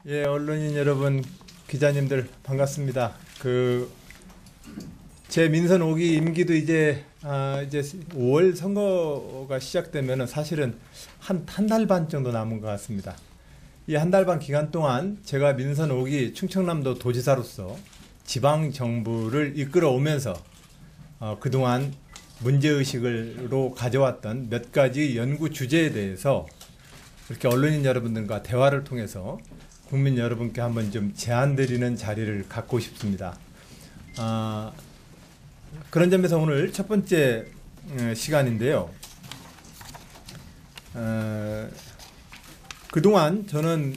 예, 언론인 여러분, 기자님들 반갑습니다. 제 민선 5기 임기도 이제 5월 선거가 시작되면은 사실은 한 달 반 정도 남은 것 같습니다. 이 한 달 반 기간 동안 제가 민선 5기 충청남도 도지사로서 지방 정부를 이끌어 오면서 그동안 문제의식으로 가져왔던 몇 가지 연구 주제에 대해서 이렇게 언론인 여러분들과 대화를 통해서 국민 여러분께 한번 좀 제안 드리는 자리를 갖고 싶습니다. 그런 점에서 오늘 첫 번째 시간인데요. 그동안 저는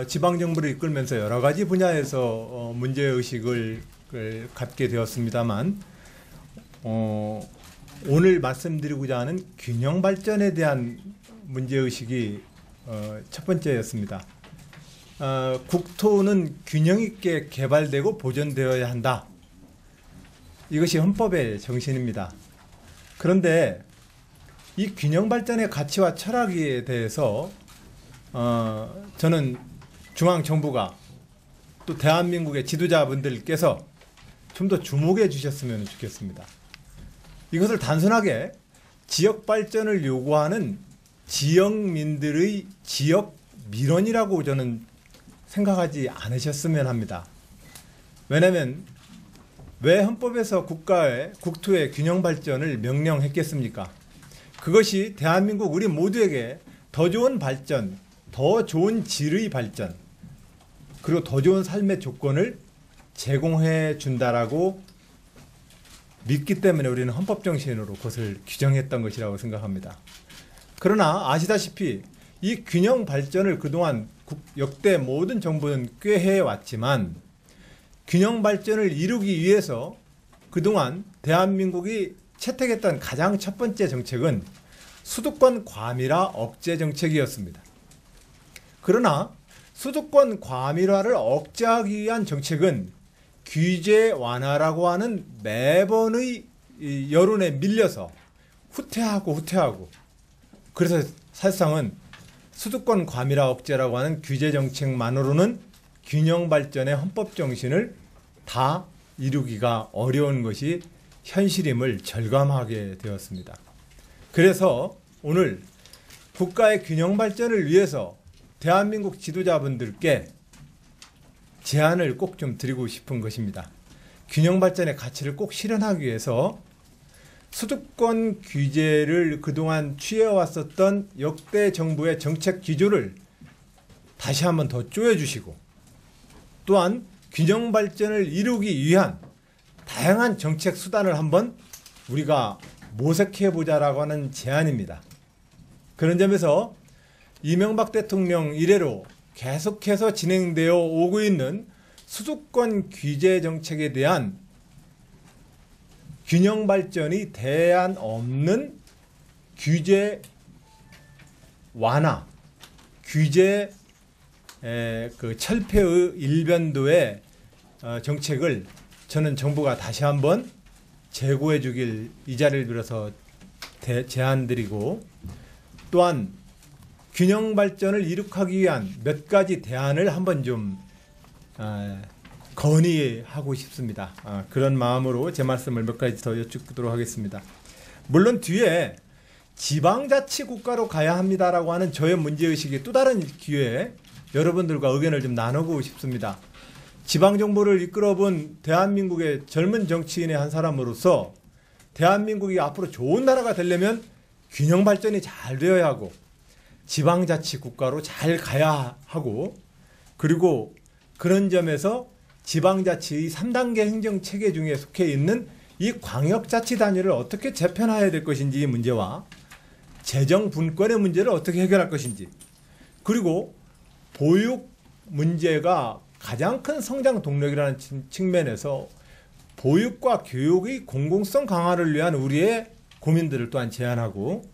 지방정부를 이끌면서 여러 가지 분야에서 문제의식을 갖게 되었습니다만 오늘 말씀드리고자 하는 균형발전에 대한 문제의식이 첫 번째였습니다. 국토는 균형 있게 개발되고 보존되어야 한다. 이것이 헌법의 정신입니다. 그런데 이 균형발전의 가치와 철학에 대해서 저는 중앙정부가 또 대한민국의 지도자분들께서 좀 더 주목해 주셨으면 좋겠습니다. 이것을 단순하게 지역발전을 요구하는 지역민들의 지역 민원이라고 저는 생각하지 않으셨으면 합니다. 왜냐하면 왜 헌법에서 국토의 균형 발전을 명령했겠습니까? 그것이 대한민국 우리 모두에게 더 좋은 발전, 더 좋은 질의 발전, 그리고 더 좋은 삶의 조건을 제공해 준다라고 믿기 때문에 우리는 헌법 정신으로 그것을 규정했던 것이라고 생각합니다. 그러나 아시다시피 이 균형 발전을 그동안 역대 모든 정부는 꽤 해왔지만 균형 발전을 이루기 위해서 그동안 대한민국이 채택했던 가장 첫 번째 정책은 수도권 과밀화 억제 정책이었습니다. 그러나 수도권 과밀화를 억제하기 위한 정책은 규제 완화라고 하는 매번의 여론에 밀려서 후퇴하고 그래서 사실상은 수도권 과밀화 억제라고 하는 규제 정책만으로는 균형 발전의 헌법 정신을 다 이루기가 어려운 것이 현실임을 절감하게 되었습니다. 그래서 오늘 국가의 균형 발전을 위해서 대한민국 지도자분들께 제안을 꼭 좀 드리고 싶은 것입니다. 균형 발전의 가치를 꼭 실현하기 위해서 수도권 규제를 그동안 취해왔었던 역대 정부의 정책 기조를 다시 한번 더 쪼여주시고 또한 균형 발전을 이루기 위한 다양한 정책 수단을 한번 우리가 모색해보자라고 하는 제안입니다. 그런 점에서 이명박 대통령 이래로 계속해서 진행되어 오고 있는 수도권 규제 정책에 대한 균형 발전이 대안 없는 규제 완화, 규제 철폐의 일변도의 정책을 저는 정부가 다시 한번 재고해 주길 이 자리를 빌어서 제안드리고 또한 균형 발전을 이룩하기 위한 몇 가지 대안을 한번 좀 건의하고 싶습니다. 그런 마음으로 제 말씀을 몇 가지 더 여쭙도록 하겠습니다. 물론 뒤에 지방자치국가로 가야 합니다라고 하는 저의 문제의식이 또 다른 기회에 여러분들과 의견을 좀 나누고 싶습니다. 지방정부를 이끌어본 대한민국의 젊은 정치인의 한 사람으로서 대한민국이 앞으로 좋은 나라가 되려면 균형 발전이 잘 되어야 하고 지방자치국가로 잘 가야 하고 그리고 그런 점에서 지방자치의 3단계 행정체계 중에 속해 있는 이 광역자치단위를 어떻게 재편해야 될 것인지 문제와 재정분권의 문제를 어떻게 해결할 것인지 그리고 보육 문제가 가장 큰 성장 동력이라는 측면에서 보육과 교육의 공공성 강화를 위한 우리의 고민들을 또한 제안하고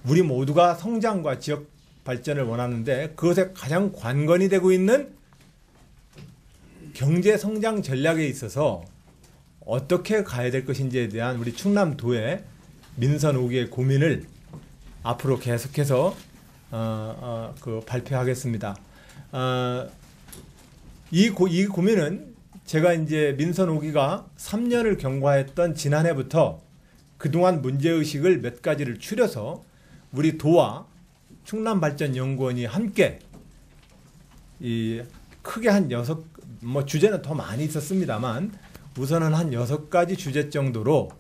우리 모두가 성장과 지역 발전을 원하는데 그것에 가장 관건이 되고 있는 경제 성장 전략에 있어서 어떻게 가야 될 것인지에 대한 우리 충남도의 민선 5기의 고민을 앞으로 계속해서 발표하겠습니다. 이 고민은 제가 이제 민선 5기가 3년을 경과했던 지난해부터 그동안 문제의식을 몇 가지를 추려서 우리 도와 충남발전연구원이 함께 크게 한 6, 주제는 더 많이 있었습니다만 우선은 한 6가지 주제 정도로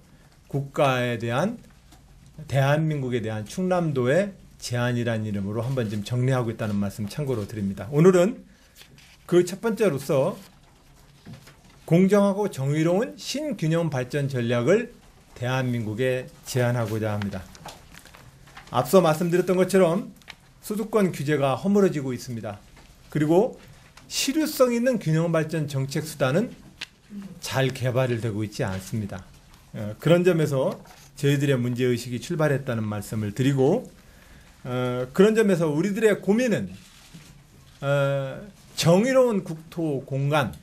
국가에 대한, 대한민국에 대한 충남도의 제안이라는 이름으로 한번 좀 정리하고 있다는 말씀 참고로 드립니다. 오늘은 그 첫 번째로서 공정하고 정의로운 신균형 발전 전략을 대한민국에 제안하고자 합니다. 앞서 말씀드렸던 것처럼 수도권 규제가 허물어지고 있습니다. 그리고 실효성 있는 균형 발전 정책 수단은 잘 개발이 되고 있지 않습니다. 그런 점에서 저희들의 문제의식이 출발했다는 말씀을 드리고, 그런 점에서 우리들의 고민은 정의로운 국토 공간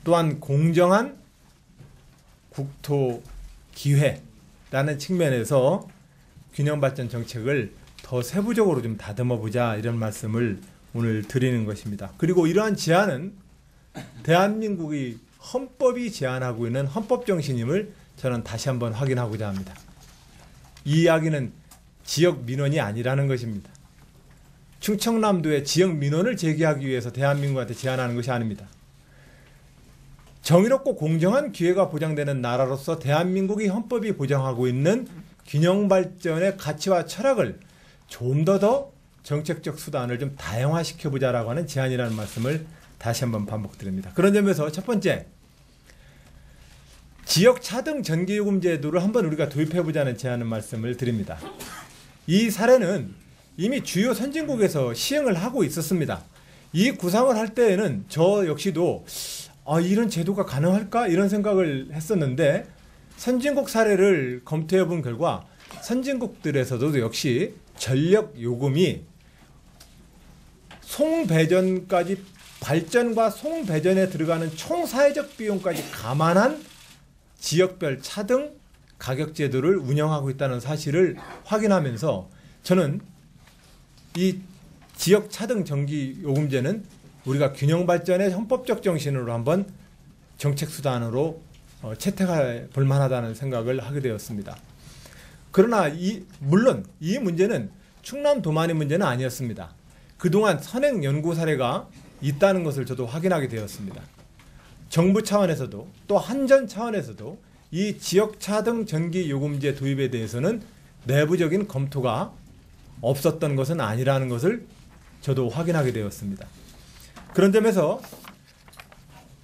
또한 공정한 국토 기회라는 측면에서 균형 발전 정책을 더 세부적으로 좀 다듬어 보자, 이런 말씀을 오늘 드리는 것입니다. 그리고 이러한 제안은 대한민국의 헌법이 제안하고 있는 헌법 정신임을 저는 다시 한번 확인하고자 합니다. 이 이야기는 지역 민원이 아니라는 것입니다. 충청남도의 지역 민원을 제기하기 위해서 대한민국한테 제안하는 것이 아닙니다. 정의롭고 공정한 기회가 보장되는 나라로서 대한민국의 헌법이 보장하고 있는 균형 발전의 가치와 철학을 좀 더 정책적 수단을 좀 다양화시켜보자라고 하는 제안이라는 말씀을 다시 한번 반복드립니다. 그런 점에서 첫 번째, 지역 차등 전기요금 제도를 한번 우리가 도입해보자는 제안을 말씀을 드립니다. 이 사례는 이미 주요 선진국에서 시행을 하고 있었습니다. 이 구상을 할 때에는 저 역시도 이런 제도가 가능할까? 이런 생각을 했었는데, 선진국 사례를 검토해 본 결과 선진국들에서도 역시 전력 요금이 송배전까지, 발전과 송배전에 들어가는 총 사회적 비용까지 감안한 지역별 차등 가격 제도를 운영하고 있다는 사실을 확인하면서 저는 이 지역 차등 전기 요금제는 우리가 균형 발전의 헌법적 정신으로 한번 정책 수단으로 채택해 볼 만하다는 생각을 하게 되었습니다. 그러나 물론 이 문제는 충남도만의 문제는 아니었습니다. 그동안 선행 연구 사례가 있다는 것을 저도 확인하게 되었습니다. 정부 차원에서도 또 한전 차원에서도 이 지역 차등 전기 요금제 도입에 대해서는 내부적인 검토가 없었던 것은 아니라는 것을 저도 확인하게 되었습니다. 그런 점에서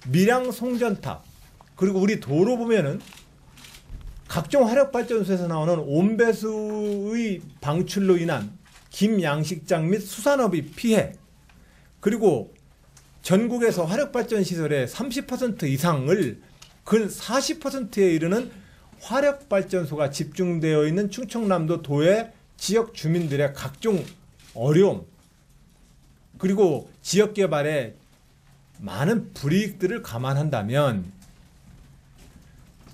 밀양 송전탑, 그리고 우리 도로 보면은 각종 화력발전소에서 나오는 온배수의 방출로 인한 김양식장 및 수산업의 피해, 그리고 전국에서 화력발전 시설의 30% 이상을 근 40%에 이르는 화력발전소가 집중되어 있는 충청남도 도의 지역 주민들의 각종 어려움, 그리고 지역개발에 많은 불이익들을 감안한다면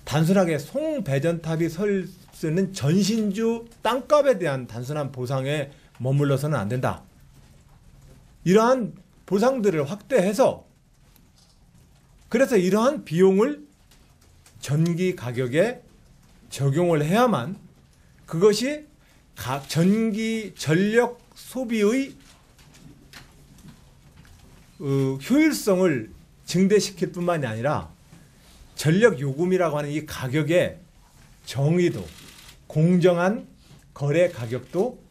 단순하게 송배전탑이 설 수 있는 전신주 땅값에 대한 단순한 보상에 머물러서는 안 된다. 이러한 보상들을 확대해서, 그래서 이러한 비용을 전기 가격에 적용을 해야만 그것이 전기 전력 소비의 효율성을 증대시킬 뿐만이 아니라 전력 요금이라고 하는 이 가격의 정의도, 공정한 거래 가격도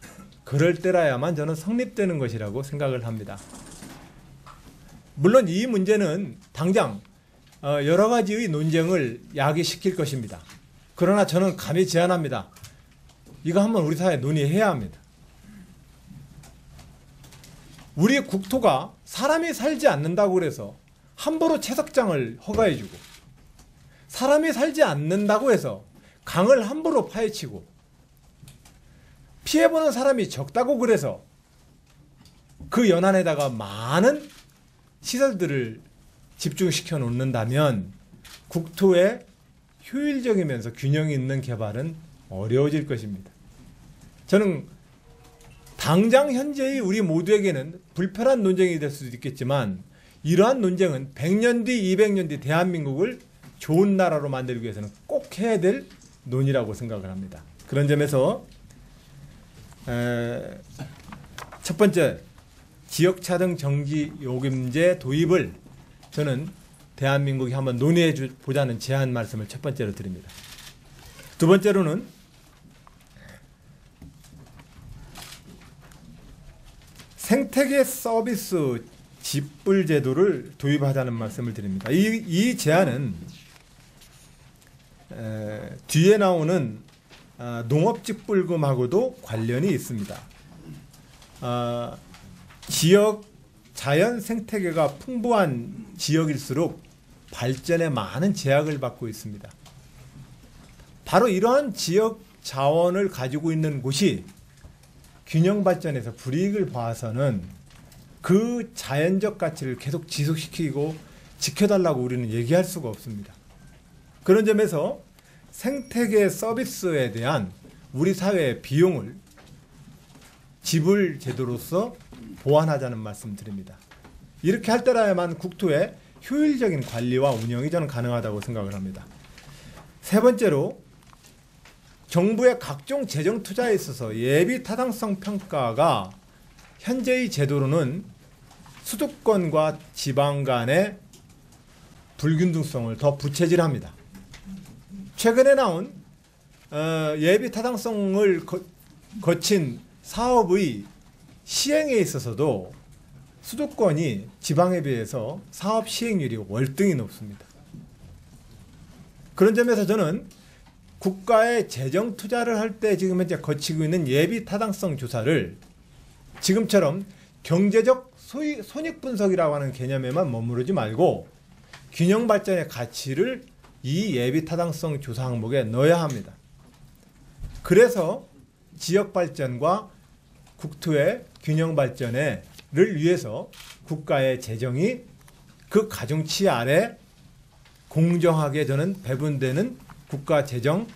그럴 때라야만 저는 성립되는 것이라고 생각을 합니다. 물론 이 문제는 당장 여러 가지의 논쟁을 야기시킬 것입니다. 그러나 저는 감히 제안합니다. 이거 한번 우리 사회에 논의해야 합니다. 우리 국토가 사람이 살지 않는다고 그래서 함부로 채석장을 허가해주고, 사람이 살지 않는다고 해서 강을 함부로 파헤치고, 피해보는 사람이 적다고 그래서 그 연안에다가 많은 시설들을 집중시켜 놓는다면 국토의 효율적이면서 균형 있는 개발은 어려워질 것입니다. 저는 당장 현재의 우리 모두에게는 불편한 논쟁이 될 수도 있겠지만 이러한 논쟁은 100년 뒤, 200년 뒤 대한민국을 좋은 나라로 만들기 위해서는 꼭 해야 될 논의라고 생각을 합니다. 그런 점에서 첫 번째, 지역차등 정지요금제 도입을 저는 대한민국이 한번 논의해 보자는 제안 말씀을 첫 번째로 드립니다. 두 번째로는 생태계 서비스 집불 제도를 도입하자는 말씀을 드립니다. 이 제안은 뒤에 나오는 농업집불금하고도 관련이 있습니다. 지역 자연 생태계가 풍부한 지역일수록 발전에 많은 제약을 받고 있습니다. 바로 이러한 지역 자원을 가지고 있는 곳이 균형 발전에서 불이익을 봐서는 그 자연적 가치를 계속 지속시키고 지켜달라고 우리는 얘기할 수가 없습니다. 그런 점에서 생태계 서비스에 대한 우리 사회의 비용을 지불 제도로서 보완하자는 말씀 드립니다. 이렇게 할 때라야만 국토의 효율적인 관리와 운영이 저는 가능하다고 생각을 합니다. 세 번째로 정부의 각종 재정 투자에 있어서 예비 타당성 평가가 현재의 제도로는 수도권과 지방 간의 불균등성을 더 부채질합니다. 최근에 나온 예비 타당성을 거친 사업의 시행에 있어서도 수도권이 지방에 비해서 사업 시행률이 월등히 높습니다. 그런 점에서 저는 국가의 재정 투자를 할 때 지금 현재 거치고 있는 예비 타당성 조사를 지금처럼 경제적 손익분석이라고 하는 개념에만 머무르지 말고 균형 발전의 가치를 이 예비 타당성 조사 항목에 넣어야 합니다. 그래서 지역 발전과 국토의 균형 발전을 위해서 국가의 재정이 그 가중치 아래 공정하게 저는 배분되는 국가 재정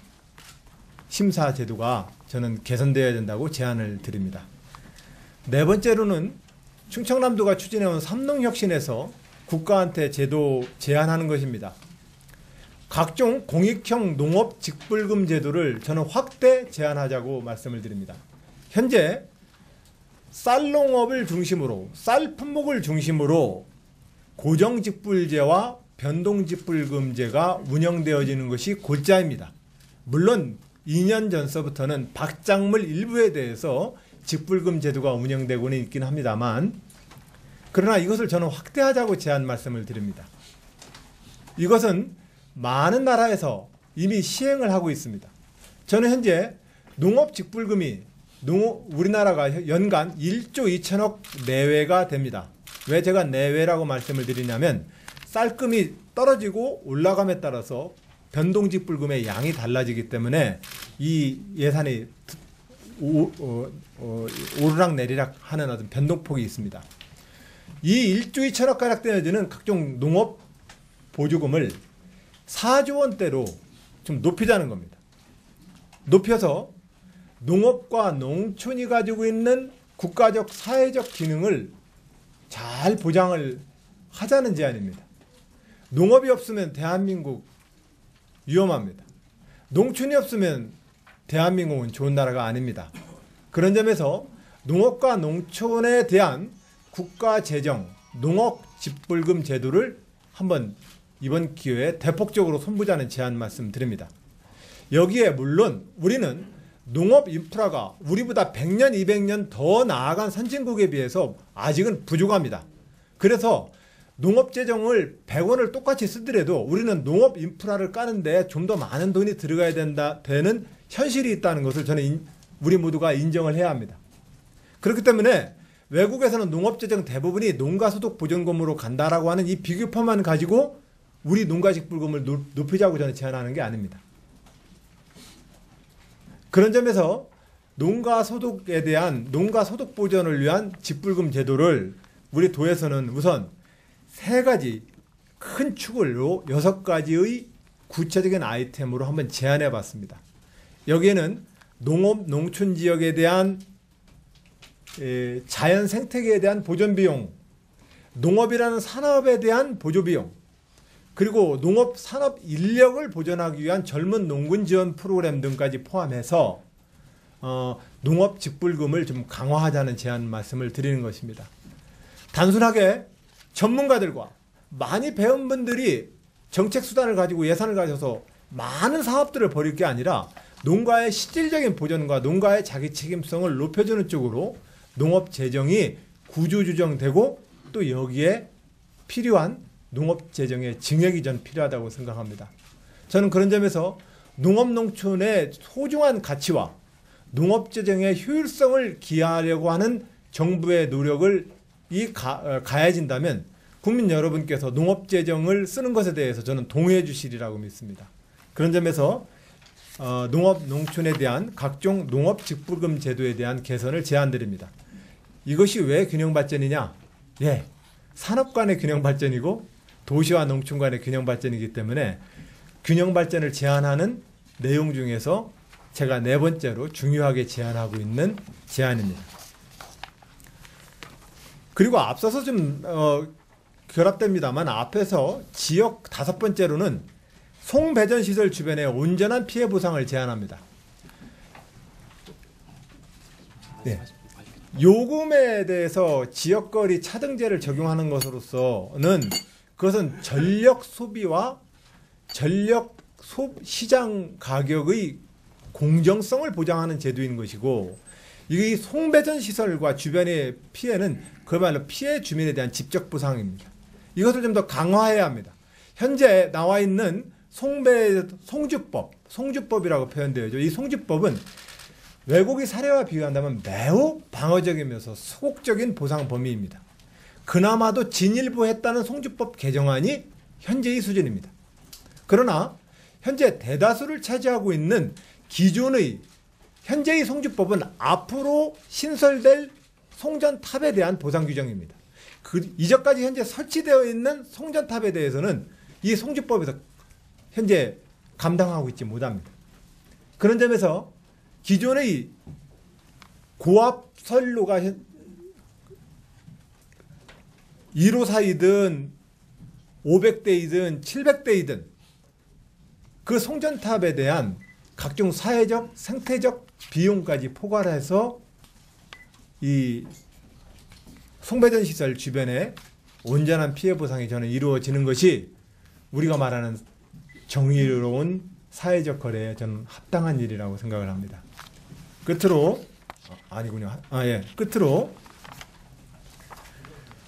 심사 제도가 저는 개선되어야 된다고 제안을 드립니다. 네 번째로는 충청남도가 추진해온 삼농혁신에서 국가한테 제도 제안하는 것입니다. 각종 공익형 농업 직불금 제도를 저는 확대 제한하자고 말씀을 드립니다. 현재 쌀농업을 중심으로 쌀 품목을 중심으로 고정직불제와 변동직불금제가 운영되어지는 것이 골자입니다. 물론 2년 전서부터는 박작물 일부에 대해서 직불금 제도가 운영되고는 있긴 합니다만 그러나 이것을 저는 확대하자고 제안 말씀을 드립니다. 이것은 많은 나라에서 이미 시행을 하고 있습니다. 저는 현재 농업 직불금이 우리나라가 연간 1조 2천억 내외가 됩니다. 왜 제가 내외라고 말씀을 드리냐면 쌀금이 떨어지고 올라감에 따라서 변동직불금의 양이 달라지기 때문에 이 예산이 오르락 내리락 하는 어떤 변동폭이 있습니다. 이 1조 2천억 가량 되어지는 각종 농업 보조금을 4조 원대로 좀 높이자는 겁니다. 높여서 농업과 농촌이 가지고 있는 국가적 사회적 기능을 잘 보장을 하자는 제안입니다. 농업이 없으면 대한민국 위험합니다. 농촌이 없으면 대한민국은 좋은 나라가 아닙니다. 그런 점에서 농업과 농촌에 대한 국가 재정, 농업 직불금 제도를 한번 이번 기회에 대폭적으로 손보자는 제안 말씀드립니다. 여기에 물론 우리는 농업 인프라가 우리보다 100년, 200년 더 나아간 선진국에 비해서 아직은 부족합니다. 그래서 농업재정을 100원을 똑같이 쓰더라도 우리는 농업 인프라를 까는데 좀 더 많은 돈이 들어가야 되는 현실이 있다는 것을 저는 우리 모두가 인정을 해야 합니다. 그렇기 때문에 외국에서는 농업재정 대부분이 농가소득보전금으로 간다라고 하는 이 비교표만 가지고 우리 농가직불금을 높이자고 저는 제안하는 게 아닙니다. 그런 점에서 농가소득에 대한 농가소득보전을 위한 직불금 제도를 우리 도에서는 우선 3가지 큰 축으로 6가지의 구체적인 아이템으로 한번 제안해 봤습니다. 여기에는 농업, 농촌 지역에 대한 자연 생태계에 대한 보존 비용, 농업이라는 산업에 대한 보조 비용, 그리고 농업 산업 인력을 보존하기 위한 젊은 농군 지원 프로그램 등까지 포함해서 농업 직불금을 좀 강화하자는 제안 말씀을 드리는 것입니다. 단순하게 전문가들과 많이 배운 분들이 정책 수단을 가지고 예산을 가져서 많은 사업들을 벌일 게 아니라 농가의 실질적인 보존과 농가의 자기 책임성을 높여주는 쪽으로 농업 재정이 구조조정되고 또 여기에 필요한 농업 재정의 증액이 전 필요하다고 생각합니다. 저는 그런 점에서 농업 농촌의 소중한 가치와 농업 재정의 효율성을 기하려고 하는 정부의 노력을 가해진다면 국민 여러분께서 농업 재정을 쓰는 것에 대해서 저는 동의해 주시리라고 믿습니다. 그런 점에서 농업 농촌에 대한 각종 농업 직불금 제도에 대한 개선을 제안드립니다. 이것이 왜 균형 발전이냐? 예, 산업 간의 균형 발전이고 도시와 농촌 간의 균형 발전이기 때문에 균형 발전을 제안하는 내용 중에서 제가 네 번째로 중요하게 제안하고 있는 제안입니다. 그리고 앞서서 좀 결합됩니다만 앞에서 지역 다섯 번째로는 송배전시설 주변의 온전한 피해 보상을 제안합니다. 네. 요금에 대해서 지역거리 차등제를 적용하는 것으로서는 그것은 전력 소비와 전력 시장 가격의 공정성을 보장하는 제도인 것이고, 이 송배전 시설과 주변의 피해는 그야말로 피해 주민에 대한 직접 보상입니다. 이것을 좀 더 강화해야 합니다. 현재 나와 있는 송주법이라고 표현되어 있죠. 이 송주법은 외국의 사례와 비교한다면 매우 방어적이면서 소극적인 보상 범위입니다. 그나마도 진일보했다는 송주법 개정안이 현재의 수준입니다. 그러나 현재 대다수를 차지하고 있는 기존의 현재의 송주법은 앞으로 신설될 송전탑에 대한 보상 규정입니다. 이전까지 현재 설치되어 있는 송전탑에 대해서는 이 송주법에서 현재 감당하고 있지 못합니다. 그런 점에서 기존의 고압 선로가 1호사이든 500대이든 700대이든 그 송전탑에 대한 각종 사회적, 생태적 비용까지 포괄해서 이 송배전 시설 주변에 온전한 피해 보상이 저는 이루어지는 것이 우리가 말하는 정의로운 사회적 거래에 저는 합당한 일이라고 생각을 합니다. 끝으로 끝으로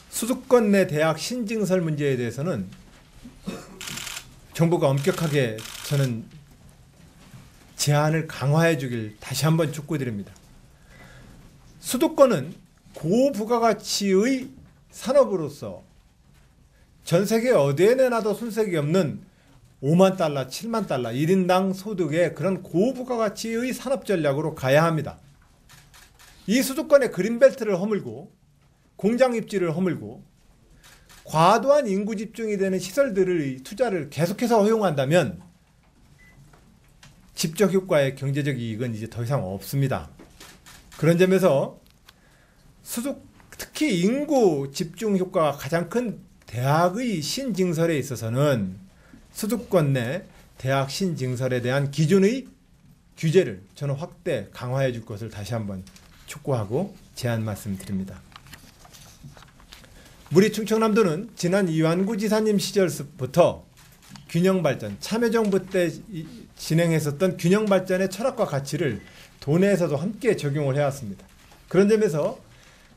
수도권 내 대학 신증설 문제에 대해서는 정부가 엄격하게 저는 제한을 강화해 주길 다시 한번 촉구드립니다. 수도권은 고부가가치의 산업으로서 전 세계 어디에 내놔도 손색이 없는 5만 달러, 7만 달러 1인당 소득의 그런 고부가가치의 산업 전략으로 가야 합니다. 이 수도권의 그린벨트를 허물고 공장 입지를 허물고 과도한 인구 집중이 되는 시설들의 투자를 계속해서 허용한다면 집적 효과의 경제적 이익은 이제 더 이상 없습니다. 그런 점에서 특히 인구 집중 효과가 가장 큰 대학의 신증설에 있어서는 수도권 내 대학 신증설에 대한 기존의 규제를 저는 확대 강화해 줄 것을 다시 한번 촉구하고 제안 말씀드립니다. 우리 충청남도는 지난 이완구 지사님 시절부터 균형발전, 참여정부 때 진행했었던 균형발전의 철학과 가치를 도내에서도 함께 적용을 해왔습니다. 그런 점에서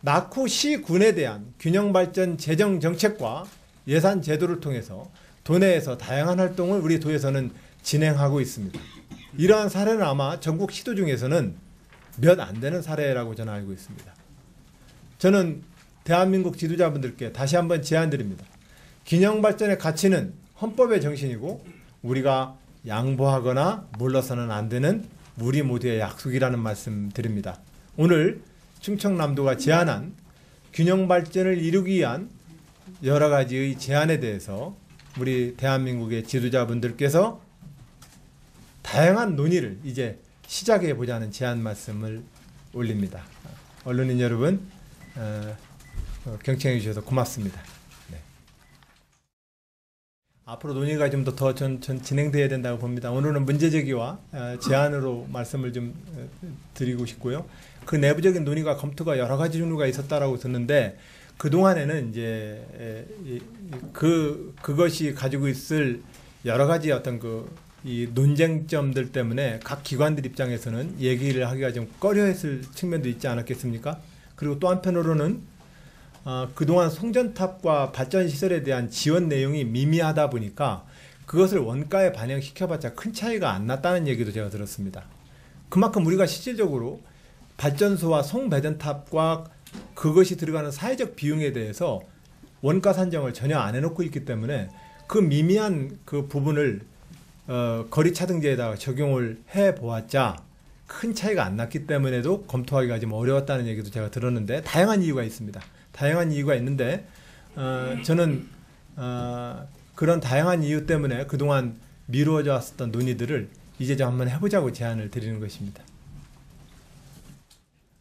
낙후 시군에 대한 균형발전 재정 정책과 예산 제도를 통해서 도내에서 다양한 활동을 우리 도에서는 진행하고 있습니다. 이러한 사례는 아마 전국 시도 중에서는 몇 안 되는 사례라고 저는 알고 있습니다. 저는 대한민국 지도자분들께 다시 한번 제안드립니다. 균형발전의 가치는 헌법의 정신이고 우리가 양보하거나 물러서는 안 되는 우리 모두의 약속이라는 말씀 드립니다. 오늘 충청남도가 제안한 균형발전을 이루기 위한 여러 가지의 제안에 대해서 우리 대한민국의 지도자분들께서 다양한 논의를 이제 시작해 보자는 제안 말씀을 올립니다. 언론인 여러분 경청해 주셔서 고맙습니다. 네. 앞으로 논의가 좀 더 진행돼야 된다고 봅니다. 오늘은 문제제기와 제안으로 말씀을 좀 드리고 싶고요. 그 내부적인 논의가 검토가 여러 가지 종류가 있었다라고 듣는데 그 동안에는 이제 그것이 가지고 있을 여러 가지 어떤 이 논쟁점들 때문에 각 기관들 입장에서는 얘기를 하기가 좀 꺼려했을 측면도 있지 않았겠습니까? 그리고 또 한편으로는 그동안 송전탑과 발전시설에 대한 지원 내용이 미미하다 보니까 그것을 원가에 반영시켜봤자 큰 차이가 안 났다는 얘기도 제가 들었습니다. 그만큼 우리가 실질적으로 발전소와 송배전탑과 그것이 들어가는 사회적 비용에 대해서 원가 산정을 전혀 안 해놓고 있기 때문에 그 미미한 그 부분을 거리차등제에다가 적용을 해보았자 큰 차이가 안 났기 때문에도 검토하기가 좀 어려웠다는 얘기도 제가 들었는데 다양한 이유가 있습니다. 다양한 이유가 있는데 저는 그런 다양한 이유 때문에 그동안 미루어져 왔었던 논의들을 이제 좀 한번 해보자고 제안을 드리는 것입니다.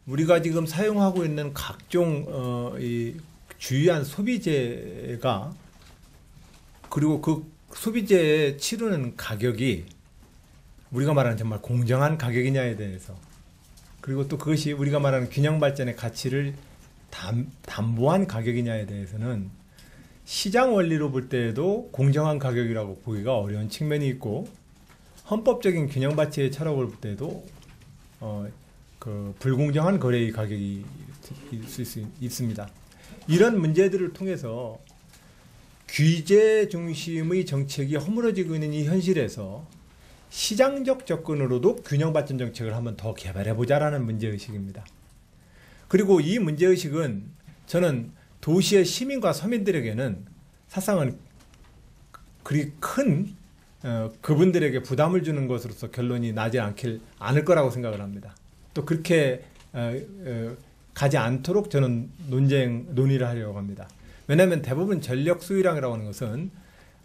우리가 지금 사용하고 있는 각종 이 주요한 소비재가 그리고 그 소비재에 치르는 가격이 우리가 말하는 정말 공정한 가격이냐에 대해서 그리고 또 그것이 우리가 말하는 균형 발전의 가치를 담보한 가격이냐에 대해서는 시장 원리로 볼 때에도 공정한 가격이라고 보기가 어려운 측면이 있고 헌법적인 균형 가치의 철학을 볼 때도 그 불공정한 거래의 가격이 있을 수 있습니다. 이런 문제들을 통해서 규제 중심의 정책이 허물어지고 있는 이 현실에서 시장적 접근으로도 균형 발전 정책을 한번 더 개발해 보자라는 문제의식입니다. 그리고 이 문제의식은 저는 도시의 시민과 서민들에게는 사실상은 그리 큰 그분들에게 부담을 주는 것으로서 결론이 나지 않을 거라고 생각을 합니다. 또 그렇게 가지 않도록 저는 논의를 하려고 합니다. 왜냐하면 대부분 전력 수요량이라고 하는 것은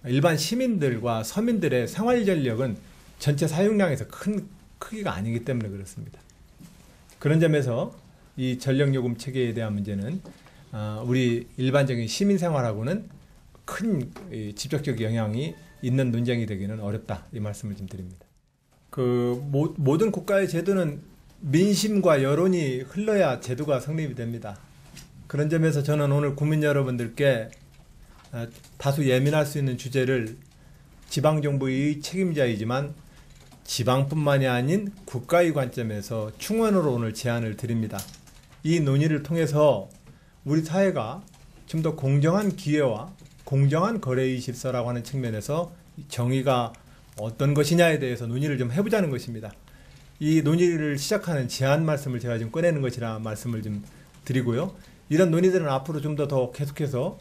일반 시민들과 서민들의 생활 전력은 전체 사용량에서 큰 크기가 아니기 때문에 그렇습니다. 그런 점에서 이 전력요금 체계에 대한 문제는 우리 일반적인 시민 생활하고는 큰 직접적 영향이 있는 논쟁이 되기는 어렵다 이 말씀을 좀 드립니다. 그 모든 국가의 제도는 민심과 여론이 흘러야 제도가 성립이 됩니다. 그런 점에서 저는 오늘 국민 여러분들께 다소 예민할 수 있는 주제를 지방정부의 책임자이지만 지방뿐만이 아닌 국가의 관점에서 충원으로 오늘 제안을 드립니다. 이 논의를 통해서 우리 사회가 좀 더 공정한 기회와 공정한 거래의 질서라고 하는 측면에서 정의가 어떤 것이냐에 대해서 논의를 좀 해보자는 것입니다. 이 논의를 시작하는 제안 말씀을 제가 지금 꺼내는 것이라 말씀을 좀 드리고요. 이런 논의들은 앞으로 좀 더 계속해서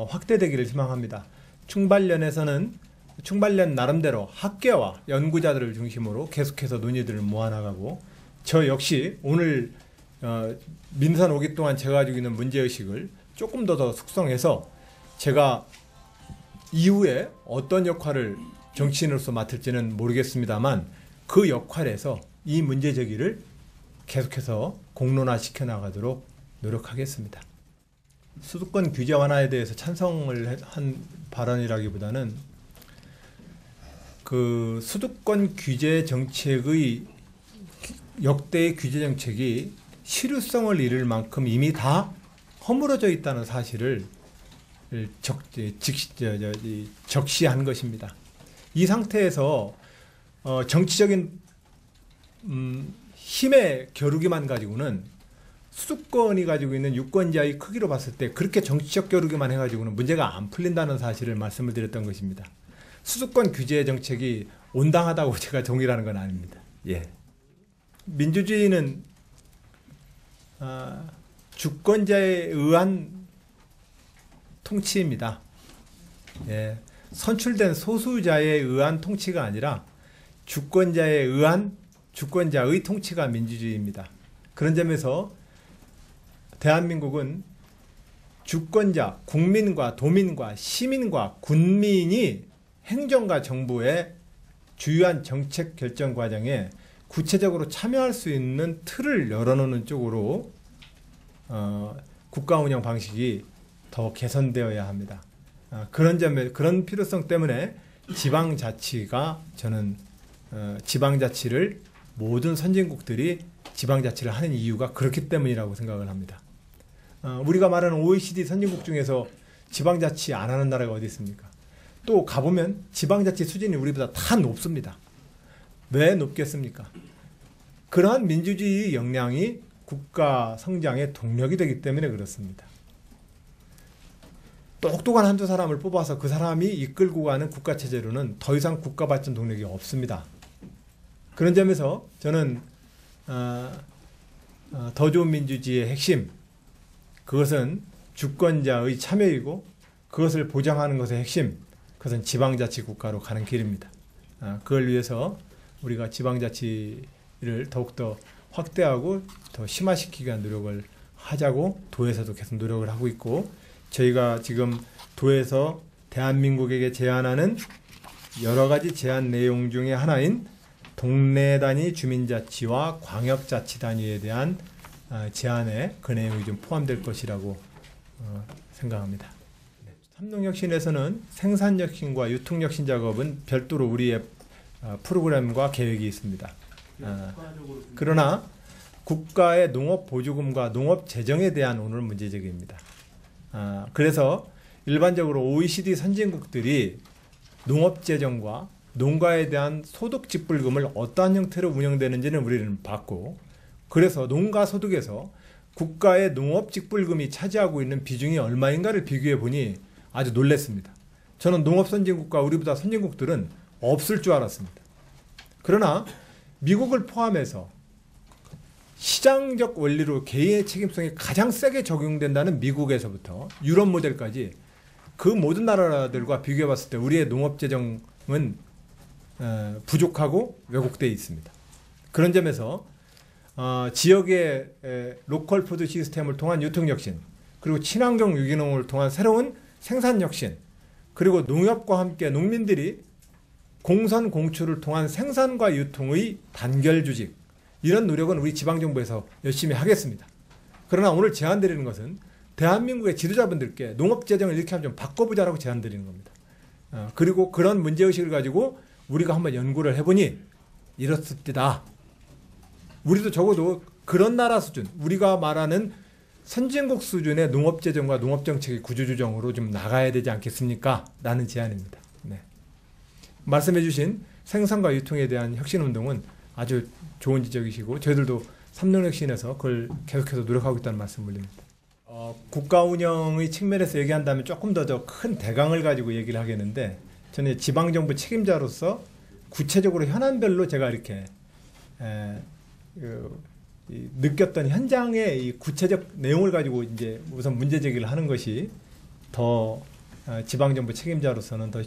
확대되기를 희망합니다. 충발련에서는 충발련 나름대로 학계와 연구자들을 중심으로 계속해서 논의들을 모아나가고 저 역시 오늘 민선 5기 동안 제가 가지고 있는 문제의식을 조금 더 숙성해서 제가 이후에 어떤 역할을 정치인으로서 맡을지는 모르겠습니다만 그 역할에서 이 문제 제기를 계속해서 공론화시켜 나가도록 노력하겠습니다. 수도권 규제 완화에 대해서 찬성을 한 발언이라기보다는 그 수도권 규제 정책의 역대의 규제 정책이 실효성을 잃을 만큼 이미 다 허물어져 있다는 사실을 적시한 것입니다. 이 상태에서 정치적인 힘의 겨루기만 가지고는 수도권이 가지고 있는 유권자의 크기로 봤을 때 그렇게 정치적 겨루기만 해가지고는 문제가 안 풀린다는 사실을 말씀을 드렸던 것입니다. 수도권 규제 정책이 온당하다고 제가 동의하는 건 아닙니다. 예. 민주주의는 주권자에 의한 통치입니다. 예. 선출된 소수자에 의한 통치가 아니라 주권자에 의한 주권자의 통치가 민주주의입니다. 그런 점에서 대한민국은 주권자, 국민과 도민과 시민과 군민이 행정과 정부의 주요한 정책 결정 과정에 구체적으로 참여할 수 있는 틀을 열어놓는 쪽으로 국가 운영 방식이 더 개선되어야 합니다. 그런 필요성 때문에 지방자치가 저는 지방자치를 모든 선진국들이 지방자치를 하는 이유가 그렇기 때문이라고 생각을 합니다. 우리가 말하는 OECD 선진국 중에서 지방자치 안 하는 나라가 어디 있습니까? 또 가보면 지방자치 수준이 우리보다 다 높습니다. 왜 높겠습니까? 그러한 민주주의 역량이 국가 성장의 동력이 되기 때문에 그렇습니다. 똑똑한 한두 사람을 뽑아서 그 사람이 이끌고 가는 국가체제로는 더 이상 국가 발전 동력이 없습니다. 그런 점에서 저는 더 좋은 민주주의의 핵심, 그것은 주권자의 참여이고 그것을 보장하는 것의 핵심, 그것은 지방자치 국가로 가는 길입니다. 그걸 위해서 우리가 지방자치를 더욱더 확대하고 더 심화시키기 위한 노력을 하자고 도에서도 계속 노력을 하고 있고, 저희가 지금 도에서 대한민국에게 제안하는 여러 가지 제안 내용 중에 하나인 동네 단위 주민자치와 광역자치 단위에 대한 제안에 그 내용이 좀 포함될 것이라고 생각합니다. 삼농혁신에서는 생산혁신과 유통혁신 작업은 별도로 우리의 프로그램과 계획이 있습니다. 그러나 국가의 농업보조금과 농업재정에 대한 오늘 문제제기입니다. 그래서 일반적으로 OECD 선진국들이 농업재정과 농가에 대한 소득직불금을 어떠한 형태로 운영되는지는 우리는 봤고, 그래서 농가 소득에서 국가의 농업직불금이 차지하고 있는 비중이 얼마인가를 비교해 보니 아주 놀랐습니다. 저는 농업선진국과 우리보다 선진국들은 없을 줄 알았습니다. 그러나 미국을 포함해서 시장적 원리로 개인의 책임성이 가장 세게 적용된다는 미국에서부터 유럽 모델까지 그 모든 나라들과 비교해 봤을 때 우리의 농업재정은 부족하고 왜곡되어 있습니다. 그런 점에서 지역의 로컬 푸드 시스템을 통한 유통혁신, 그리고 친환경 유기농을 통한 새로운 생산혁신, 그리고 농협과 함께 농민들이 공선 공출을 통한 생산과 유통의 단결주직, 이런 노력은 우리 지방정부에서 열심히 하겠습니다. 그러나 오늘 제안드리는 것은 대한민국의 지도자분들께 농업재정을 이렇게 하면 좀 바꿔보자라고 제안드리는 겁니다. 그리고 그런 문제의식을 가지고 우리가 한번 연구를 해보니 이렇습니다. 우리도 적어도 그런 나라 수준, 우리가 말하는 선진국 수준의 농업재정과 농업정책의 구조조정으로 좀 나가야 되지 않겠습니까? 라는 제안입니다. 네. 말씀해 주신 생산과 유통에 대한 혁신운동은 아주 좋은 지적이시고 저희들도 삼농혁신에서 그걸 계속해서 노력하고 있다는 말씀 올립니다. 국가 운영의 측면에서 얘기한다면 조금 더 큰 대강을 가지고 얘기를 하겠는데, 저는 지방정부 책임자로서 구체적으로 현안별로 제가 이렇게 느꼈던 현장의 이 구체적 내용을 가지고 이제 우선 문제 제기를 하는 것이 더 지방정부 책임자로서는 더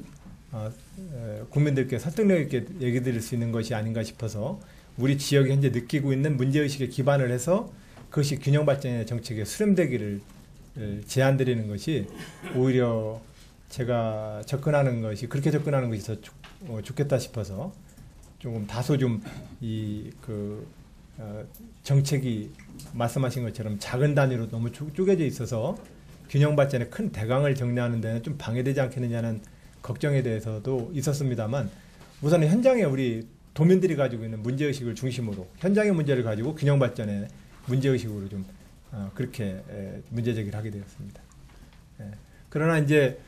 국민들께 설득력 있게 얘기 드릴 수 있는 것이 아닌가 싶어서 우리 지역이 현재 느끼고 있는 문제의식에 기반을 해서 그것이 균형발전의 정책에 수렴되기를 제안드리는 것이 오히려 제가 접근하는 것이 그렇게 접근하는 것이 더 좋겠다 싶어서 조금 다소 좀 정책이 말씀하신 것처럼 작은 단위로 너무 쪼개져 있어서 균형 발전의 큰 대강을 정리하는 데는 좀 방해되지 않겠느냐는 걱정에 대해서도 있었습니다만, 우선 현장에 우리 도민들이 가지고 있는 문제의식을 중심으로 현장의 문제를 가지고 균형 발전의 문제의식으로 좀 그렇게 문제 제기를 하게 되었습니다. 그러나 이제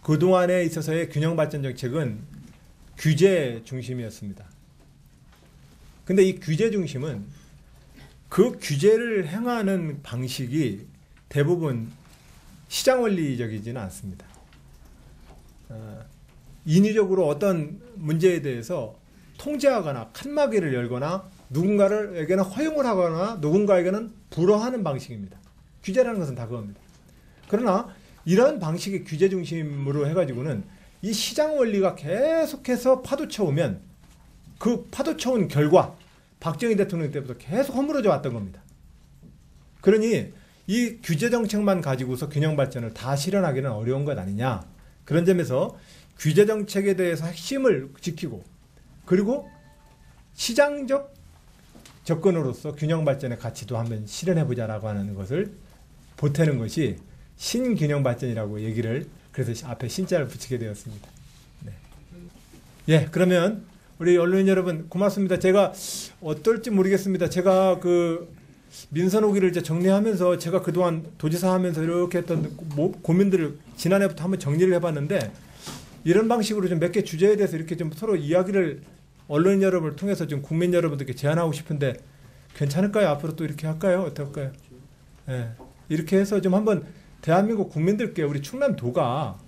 그동안에 있어서의 균형 발전 정책은 규제 중심이었습니다. 근데 이 규제 중심은 그 규제를 행하는 방식이 대부분 시장 원리적이지는 않습니다. 인위적으로 어떤 문제에 대해서 통제하거나 칸막이를 열거나 누군가에게는 허용을 하거나 누군가에게는 불허하는 방식입니다. 규제라는 것은 다 그겁니다. 그러나 이런 방식의 규제 중심으로 해가지고는 이 시장 원리가 계속해서 파도쳐오면 그 파도쳐온 결과 박정희 대통령 때부터 계속 허물어져 왔던 겁니다. 그러니 이 규제 정책만 가지고서 균형 발전을 다 실현하기는 어려운 것 아니냐. 그런 점에서 규제 정책에 대해서 핵심을 지키고, 그리고 시장적 접근으로서 균형 발전의 가치도 한번 실현해 보자라고 하는 것을 보태는 것이 신균형 발전이라고 얘기를 그래서 앞에 신자를 붙이게 되었습니다. 네. 예, 그러면 우리 언론인 여러분 고맙습니다. 제가 어떨지 모르겠습니다. 제가 그 민선 오기를 이제 정리하면서 제가 그동안 도지사 하면서 이렇게 했던 고민들을 지난해부터 한번 정리를 해봤는데 이런 방식으로 좀 몇 개 주제에 대해서 이렇게 좀 서로 이야기를 언론인 여러분을 통해서 좀 국민 여러분들께 제안하고 싶은데 괜찮을까요? 앞으로 또 이렇게 할까요? 어떨까요? 예. 이렇게 해서 좀 한번 대한민국 국민들께 우리 충남도가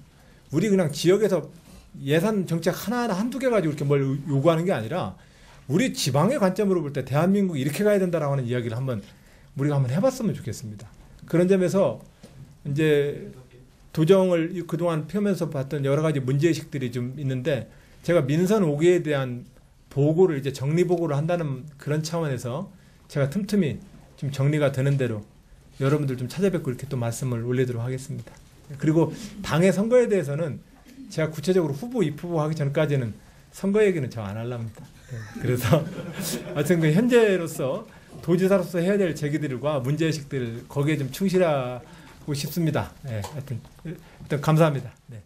우리 그냥 지역에서 예산 정책 하나하나 한두 개 가지고 이렇게 뭘 요구하는 게 아니라 우리 지방의 관점으로 볼 때 대한민국이 이렇게 가야 된다라고 하는 이야기를 한번 우리가 한번 해봤으면 좋겠습니다. 그런 점에서 이제 도정을 그동안 펴면서 봤던 여러 가지 문제의식들이 좀 있는데 제가 민선 5기에 대한 보고를 이제 정리 보고를 한다는 그런 차원에서 제가 틈틈이 좀 정리가 되는 대로 여러분들 좀 찾아뵙고 이렇게 또 말씀을 올리도록 하겠습니다. 그리고 당의 선거에 대해서는 제가 구체적으로 후보 입후보 하기 전까지는 선거 얘기는 저 안 하려합니다. 그래서 하여튼 그 현재로서 도지사로서 해야 될 제기들과 문제의식들 거기에 좀 충실하고 싶습니다. 네, 하여튼 일단 감사합니다. 네.